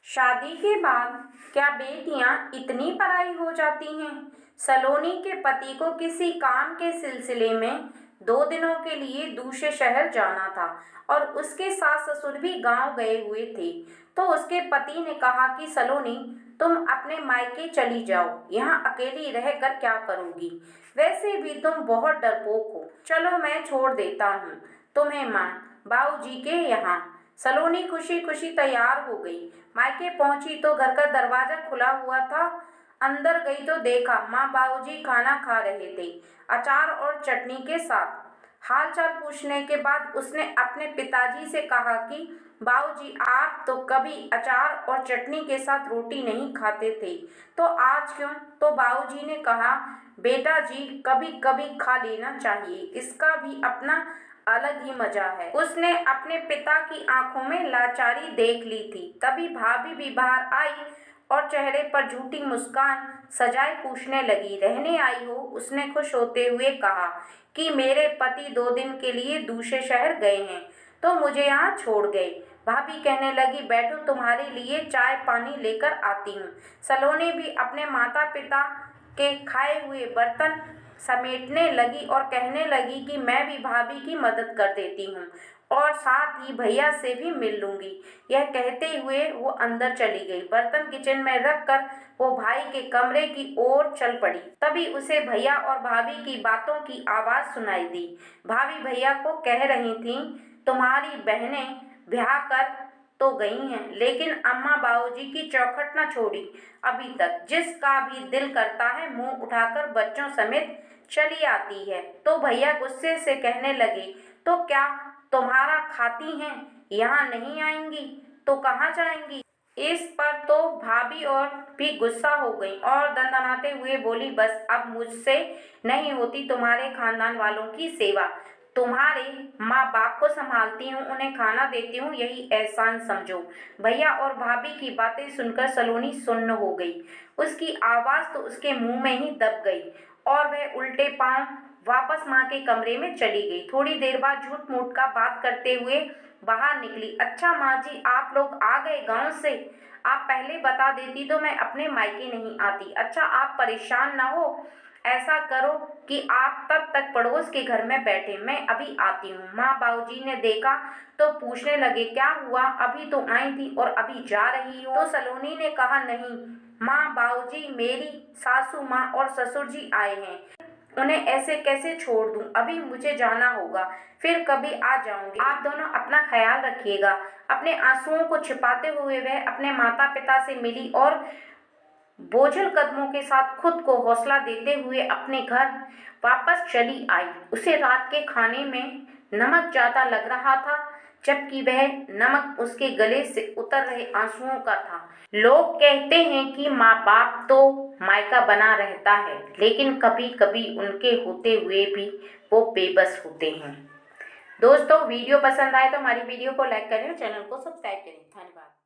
शादी के बाद क्या बेटियां इतनी पराई हो जाती हैं? सलोनी के पति को किसी काम के सिलसिले में 2 दिनों के लिए दूसरे शहर जाना था और उसके सास ससुर भी गांव गए हुए थे। तो उसके पति ने कहा कि सलोनी, तुम अपने मायके चली जाओ, यहाँ अकेली रहकर क्या करोगी? वैसे भी तुम बहुत डरपोक हो। चलो मैं छोड़ देता हूँ तुम्हें माँ बाबूजी के यहाँ। सलोनी खुशी खुशी तैयार हो गई। मायके पहुंची तो घर का दरवाजा खुला हुआ था। अंदर गई तो देखा माँ बाबूजी खाना खा रहे थे, अचार और चटनी के साथ। हालचाल पूछने के बाद उसने अपने पिताजी से कहा कि बाबूजी, आप तो कभी अचार और चटनी के साथ रोटी नहीं खाते थे, तो आज क्यों? तो बाबूजी ने कहा, बेटा जी, कभी कभी खा लेना चाहिए, इसका भी अपना अलग ही मजा है। उसने अपने पिता की आंखों में लाचारी देख ली थी। तभी भाभी भी बाहर आई और चेहरे पर झूठी मुस्कान सजाए पूछने लगी, रहने आई हो? उसने खुश होते हुए कहा कि मेरे पति 2 दिन के लिए दूसरे शहर गए हैं तो मुझे यहाँ छोड़ गए। भाभी कहने लगी, बैठो, तुम्हारे लिए चाय पानी लेकर आती हूँ। सलोनी भी अपने माता पिता के खाए हुए बर्तन समेटने लगी और कहने लगी कि मैं भी भाभी की मदद कर देती हूँ और साथ ही भैया से भी मिल लूंगी। यह कहते हुए वो अंदर चली गई। बर्तन किचन में रखकर वो भाई के कमरे की ओर चल पड़ी। तभी उसे भैया और भाभी की बातों की आवाज़ सुनाई दी। भाभी भैया को कह रही थीं, तुम्हारी बहनें ब्याह कर तो गई हैं, लेकिन अम्मा बाबूजी की चौखट न छोड़ी अभी तक। जिसका भी दिल करता है मुंह उठाकर बच्चों समेत चली आती है। तो भैया गुस्से से कहने लगे, तो क्या तुम्हारा खाती हैं? यहाँ नहीं आएंगी तो कहाँ जाएंगी? इस पर तो भाभी और भी गुस्सा हो गई और दंदनाते हुए बोली, बस अब मुझसे नहीं होती तुम्हारे खानदान वालों की सेवा। तुम्हारे माँ बाप को संभालती हूँ, उन्हें खाना देती हूँ, यही एहसान समझो। भैया और भाभी की बातें सुनकर सलोनी सुन्न हो गई। उसकी आवाज़ तो उसके मुंह में ही दब गई और वह उल्टे पांव वापस माँ के कमरे में चली गई। थोड़ी देर बाद झूठ मूठ का बात करते हुए बाहर निकली। अच्छा माँ जी, आप लोग आ गए गांव से? आप पहले बता देती तो मैं अपने मायके नहीं आती। अच्छा, आप परेशान ना हो, ऐसा करो कि आप तब तक पड़ोस के घर में बैठे, मैं अभी आती हूँ। माँ बाबूजी ने देखा तो पूछने लगे, क्या हुआ? अभी तो आई थी और अभी जा रही हो? तो सलोनी ने कहा, नहीं माँ बाबूजी, मेरी सासू माँ और ससुर जी आए हैं, उन्हें ऐसे कैसे छोड़ दूं? अभी मुझे जाना होगा, फिर कभी आ जाऊंगी। आप दोनों अपना ख्याल रखिएगा। अपने आंसुओं को छिपाते हुए वह अपने माता पिता से मिली और बोझल कदमों के साथ खुद को हौसला देते हुए अपने घर वापस चली आई। उसे रात के खाने में नमक ज्यादा लग रहा था, जबकि वह नमक उसके गले से उतर रहे आंसुओं का था। लोग कहते हैं कि माँ बाप तो मायका बना रहता है, लेकिन कभी कभी उनके होते हुए भी वो बेबस होते हैं। दोस्तों, वीडियो पसंद आए तो हमारी वीडियो को लाइक करें और चैनल को सब्सक्राइब करें। धन्यवाद।